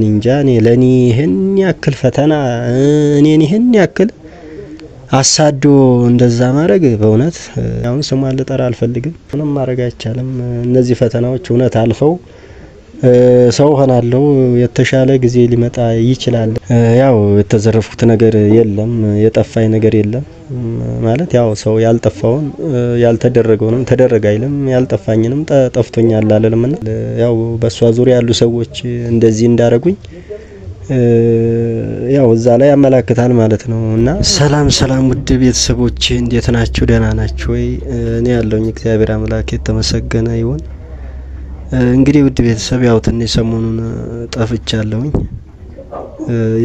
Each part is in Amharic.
እንጃ እኔ ለኔ ይሄን ያክል ፈተና እኔን ይሄን ያክል አሳዶ እንደዛ ማድረግ በእውነት አሁን ስሟን ልጠራ አልፈልግም። ምንም ማድረግ አይቻልም። እነዚህ ፈተናዎች እውነት አልፈው ሰው ሆናለሁ የተሻለ ጊዜ ሊመጣ ይችላል። ያው የተዘረፉት ነገር የለም፣ የጠፋኝ ነገር የለም ማለት ያው ሰው ያልጠፋውን ያልተደረገውንም ተደረገ አይልም፣ ያልጠፋኝንም ጠፍቶኛል አለልምና ያው በሷ ዙሪያ ያሉ ሰዎች እንደዚህ እንዳረጉኝ ያው እዛ ላይ ያመላክታል ማለት ነው። እና ሰላም ውድ ቤተሰቦቼ እንዴት ናችሁ? ደህና ናችሁ ወይ? እኔ ያለውኝ እግዚአብሔር አምላክ የተመሰገነ ይሁን። እንግዲህ ውድ ቤተሰብ ያው ትንሽ ሰሞኑን ጠፍቻለሁኝ።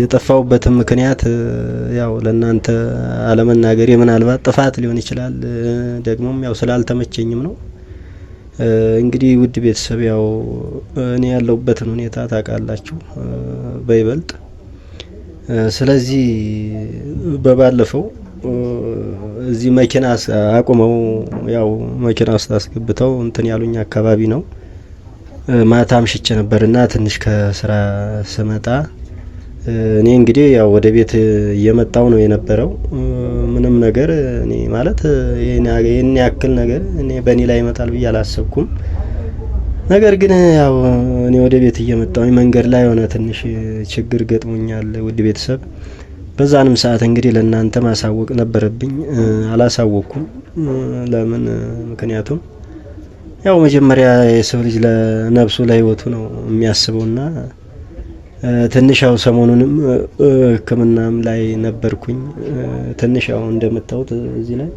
የጠፋውበትም ምክንያት ያው ለእናንተ አለመናገር ምናልባት ጥፋት ሊሆን ይችላል፣ ደግሞም ያው ስላልተመቸኝም ነው። እንግዲህ ውድ ቤተሰብ ያው እኔ ያለውበትን ሁኔታ ታውቃላችሁ በይበልጥ። ስለዚህ በባለፈው እዚህ መኪና አቁመው ያው መኪና ውስጥ አስገብተው እንትን ያሉኝ አካባቢ ነው። ማታ አምሽቼ ነበርና ትንሽ ከስራ ስመጣ እኔ እንግዲህ ያው ወደ ቤት እየመጣው ነው የነበረው። ምንም ነገር እኔ ማለት ይሄን ያክል ነገር እኔ በእኔ ላይ ይመጣል ብዬ አላሰብኩም። ነገር ግን ያው እኔ ወደ ቤት እየመጣው መንገድ ላይ ሆነ ትንሽ ችግር ገጥሞኛል ውድ ቤተሰብ። በዛንም ሰዓት እንግዲህ ለእናንተ ማሳወቅ ነበረብኝ፣ አላሳወቅኩም። ለምን? ምክንያቱም ያው መጀመሪያ የሰው ልጅ ለነፍሱ ለህይወቱ ነው የሚያስበውና ትንሽ ያው ሰሞኑንም ሕክምናም ላይ ነበርኩኝ። ትንሽ ያው እንደምታዩት እዚህ ላይ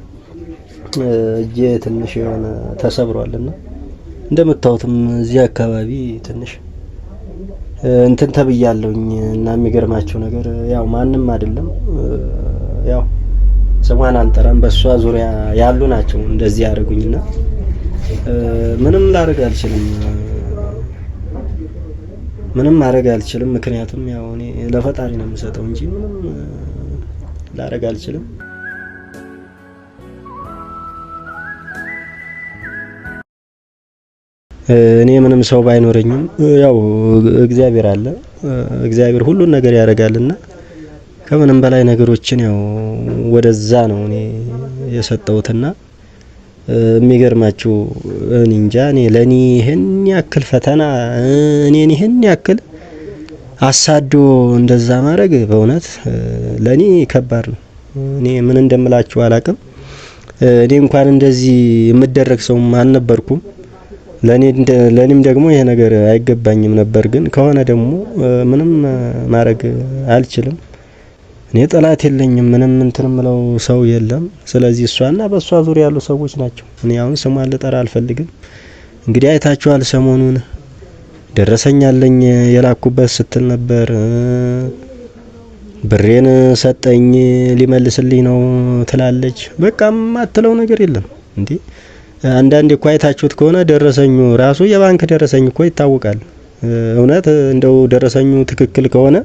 እጄ ትንሽ የሆነ ተሰብሯልና እንደምታዩትም እዚህ አካባቢ ትንሽ እንትን ተብያለሁኝ። እና የሚገርማቸው ነገር ያው ማንም አይደለም ያው ስሟን አንጠራም፣ በሷ ዙሪያ ያሉ ናቸው እንደዚህ ያደርጉኝና ምንም ላደርግ አልችልም። ምንም ማድረግ አልችልም። ምክንያቱም ያው እኔ ለፈጣሪ ነው የምሰጠው እንጂ ምንም ላደርግ አልችልም። እኔ ምንም ሰው ባይኖረኝም ያው እግዚአብሔር አለ። እግዚአብሔር ሁሉን ነገር ያደርጋልና ከምንም በላይ ነገሮችን ያው ወደዛ ነው እኔ የሰጠውትና የሚገርማችሁ እንጃ እኔ ለኔ ይሄን ያክል ፈተና እኔን ይሄን ያክል አሳዶ እንደዛ ማድረግ በእውነት ለኔ ከባድ ነው። እኔ ምን እንደምላችሁ አላቅም። እኔ እንኳን እንደዚህ የምደረግ ሰው አልነበርኩም። ለኔም ደግሞ ይሄ ነገር አይገባኝም ነበር። ግን ከሆነ ደግሞ ምንም ማድረግ አልችልም። እኔ ጠላት የለኝም፣ ምንም እንትን ምለው ሰው የለም። ስለዚህ እሷና በእሷ ዙሪያ ያሉ ሰዎች ናቸው። እኔ አሁን ስሟን ልጠራ አልፈልግም። እንግዲህ አይታችኋል፣ ሰሞኑን ደረሰኛለኝ የላኩበት ስትል ነበር። ብሬን ሰጠኝ ሊመልስልኝ ነው ትላለች። በቃ ማትለው ነገር የለም እንዴ። አንዳንዴ እኮ አይታችሁት ከሆነ ደረሰኙ ራሱ የባንክ ደረሰኝ እኮ ይታወቃል። እውነት እንደው ደረሰኙ ትክክል ከሆነ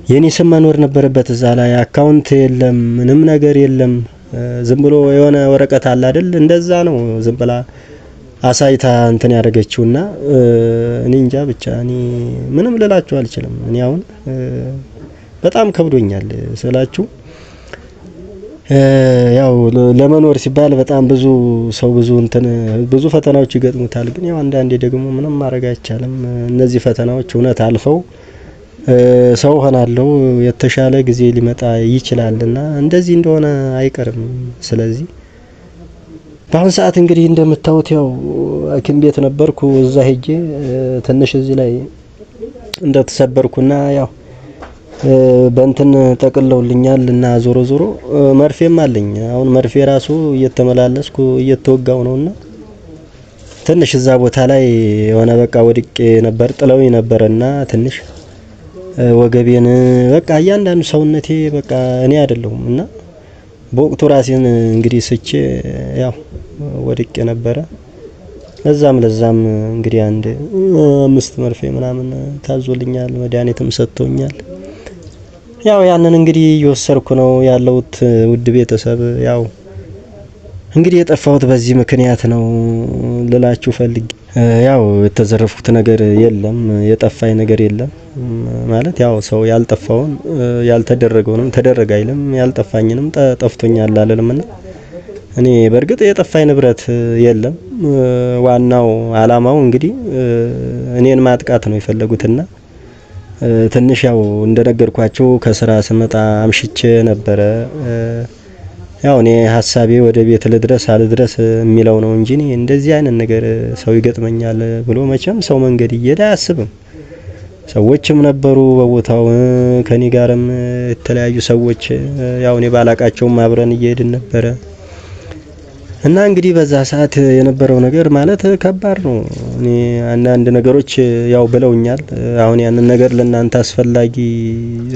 የኔ ስም መኖር ነበረበት እዛ ላይ። አካውንት የለም፣ ምንም ነገር የለም። ዝም ብሎ የሆነ ወረቀት አለ አይደል? እንደዛ ነው ዝም ብላ አሳይታ እንትን ያደረገችውና እኔ እንጃ ብቻ እኔ ምንም ልላችሁ አልችልም። እኔ አሁን በጣም ከብዶኛል ስላችሁ ያው ለመኖር ሲባል በጣም ብዙ ሰው ብዙ ፈተናዎች ይገጥሙታል። ግን ያው አንዳንዴ ደግሞ ምንም ማድረግ አይቻልም። እነዚህ ፈተናዎች እውነት አልፈው ሰው ሆናለሁ የተሻለ ጊዜ ሊመጣ ይችላልና እንደዚህ እንደሆነ አይቀርም። ስለዚህ በአሁን ሰዓት እንግዲህ እንደምታዩት ያው ሐኪም ቤት ነበርኩ። እዛ ሄጄ ትንሽ እዚህ ላይ እንደተሰበርኩና ያው በእንትን ጠቅለውልኛል እና ዞሮ መርፌም አለኝ። አሁን መርፌ ራሱ እየተመላለስኩ እየተወጋው ነውና ትንሽ እዛ ቦታ ላይ የሆነ በቃ ወድቄ ነበር፣ ጥለውኝ ነበርና ትንሽ ወገቤን በቃ እያንዳንዱ ሰውነቴ በቃ እኔ አይደለሁም እና በወቅቱ ራሴን እንግዲህ ስቼ ያው ወድቄ ነበረ። ለዛም እንግዲህ አንድ 5 መርፌ ምናምን ታዞልኛል፣ መድኃኒትም ሰጥቶኛል። ያው ያንን እንግዲህ እየወሰድኩ ነው ያለሁት ውድ ቤተሰብ። ያው እንግዲህ የጠፋሁት በዚህ ምክንያት ነው ልላችሁ ፈልጌ ያው የተዘረፉት ነገር የለም፣ የጠፋኝ ነገር የለም። ማለት ያው ሰው ያልጠፋውን ያልተደረገውንም ተደረገ አይልም፣ ያልጠፋኝንም ጠፍቶኛል አላለምና እኔ በእርግጥ የጠፋኝ ንብረት የለም። ዋናው አላማው እንግዲህ እኔን ማጥቃት ነው የፈለጉትና ትንሽ ያው እንደነገርኳቸው ከስራ ስመጣ አምሽቼ ነበረ። ያው እኔ ሀሳቤ ወደ ቤት ልድረስ አልድረስ የሚለው ነው እንጂ እንደዚህ አይነት ነገር ሰው ይገጥመኛል ብሎ መቼም ሰው መንገድ እየሄደ አያስብም። ሰዎችም ነበሩ በቦታው ከኔ ጋርም የተለያዩ ሰዎች ያው እኔ ባላቃቸውም አብረን እየሄድን ነበረ እና እንግዲህ በዛ ሰዓት የነበረው ነገር ማለት ከባድ ነው። እኔ አንዳንድ ነገሮች ያው ብለውኛል። አሁን ያንን ነገር ለእናንተ አስፈላጊ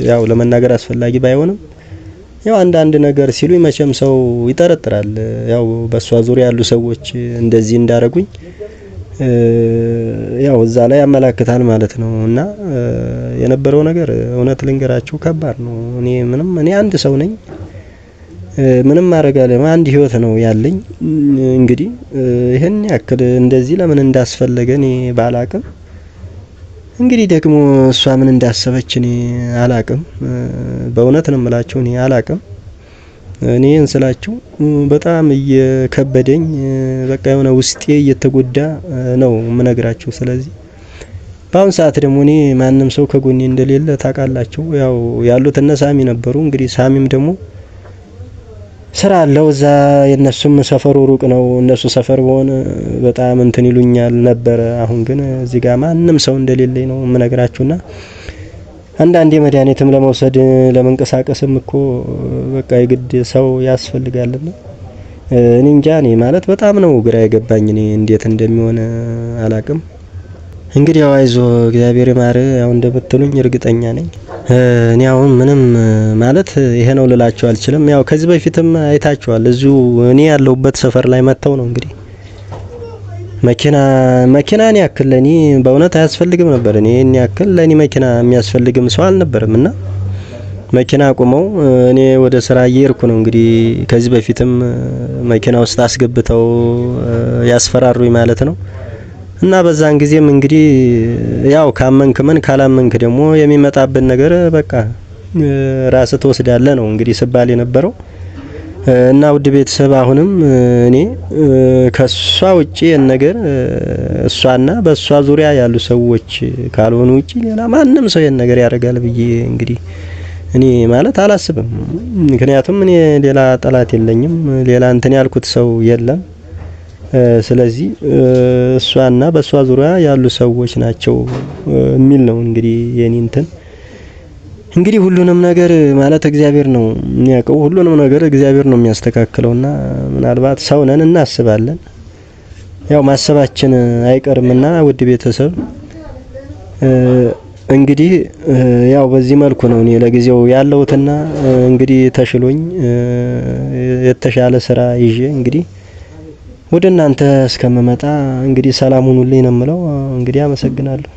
ያው ለመናገር አስፈላጊ ባይሆንም ያው አንዳንድ ነገር ሲሉኝ መቼም ሰው ይጠረጥራል። ያው በሷ ዙሪያ ያሉ ሰዎች እንደዚህ እንዳረጉኝ ያው እዛ ላይ ያመላክታል ማለት ነው። እና የነበረው ነገር እውነት ልንገራችሁ ከባድ ነው። እኔ አንድ ሰው ነኝ። ምንም ማድረግ አለ አንድ ህይወት ነው ያለኝ። እንግዲህ ይሄን ያክል እንደዚህ ለምን እንዳስፈለገ እኔ ባላቅም እንግዲህ ደግሞ እሷ ምን እንዳሰበች እኔ አላቅም። በእውነት ነው የምላችሁ እኔ አላቅም። እኔ እንስላችሁ በጣም እየከበደኝ በቃ የሆነ ውስጤ እየተጎዳ ነው የምነግራችሁ። ስለዚህ በአሁን ሰዓት ደግሞ እኔ ማንም ሰው ከጎኔ እንደሌለ ታውቃላችሁ። ያው ያሉት እነ ሳሚ ነበሩ። እንግዲህ ሳሚም ደግሞ ስራ አለው እዛ። የነሱም ሰፈሩ ሩቅ ነው። እነሱ ሰፈር በሆነ በጣም እንትን ይሉኛል ነበር። አሁን ግን እዚህ ጋር ማንም ሰው እንደሌለኝ ነው የምነግራችሁና አንዳንዴ መድኃኒትም ለመውሰድ ለመንቀሳቀስም እኮ በቃ የግድ ሰው ያስፈልጋልና እኔ እንጃ። እኔ ማለት በጣም ነው ግራ የገባኝ። እኔ እንዴት እንደሚሆን አላቅም። እንግዲህ ያው አይዞ እግዚአብሔር ይማር ያው እንደምትሉኝ እርግጠኛ ነኝ። እኔ አሁን ምንም ማለት ይሄ ነው ልላችሁ አልችልም። ያው ከዚህ በፊትም አይታችኋል። እዚሁ እኔ ያለሁበት ሰፈር ላይ መተው ነው እንግዲህ መኪናን ያክል ለኔ በእውነት አያስፈልግም ነበር። እኔን ያክል ለኔ መኪና የሚያስፈልግም ሰው አልነበረምና መኪና አቁመው እኔ ወደ ስራ እየሄድኩ ነው እንግዲህ ከዚህ በፊትም መኪና ውስጥ አስገብተው ያስፈራሩኝ ማለት ነው። እና በዛን ጊዜም እንግዲህ ያው ካመንክ ምን ካላመንክ ደግሞ የሚመጣብን ነገር በቃ ራስ ተወስዳለህ ነው እንግዲህ ሲባል የነበረው። እና ውድ ቤተሰብ አሁንም እኔ ከሷ ውጪ ነገር እሷና በሷ ዙሪያ ያሉ ሰዎች ካልሆኑ ውጪ ሌላ ማንም ሰው ይሄን ነገር ያደርጋል ብዬ እንግዲህ እኔ ማለት አላስብም። ምክንያቱም እኔ ሌላ ጠላት የለኝም፣ ሌላ እንትን ያልኩት ሰው የለም። ስለዚህ እሷና በሷ ዙሪያ ያሉ ሰዎች ናቸው የሚል ነው እንግዲህ የኔ እንትን። እንግዲህ ሁሉንም ነገር ማለት እግዚአብሔር ነው የሚያውቀው። ሁሉንም ነገር እግዚአብሔር ነው የሚያስተካክለውና ምናልባት ሰው ነን እናስባለን። ያው ማሰባችን አይቀርምና ውድ ቤተሰብ እንግዲህ ያው በዚህ መልኩ ነው እኔ ለጊዜው ያለሁትና እንግዲህ ተሽሎኝ የተሻለ ስራ ይዤ እንግዲህ ወደ እናንተ እስከምመጣ እንግዲህ ሰላም ሁኑልኝ ነው የምለው። እንግዲህ አመሰግናለሁ።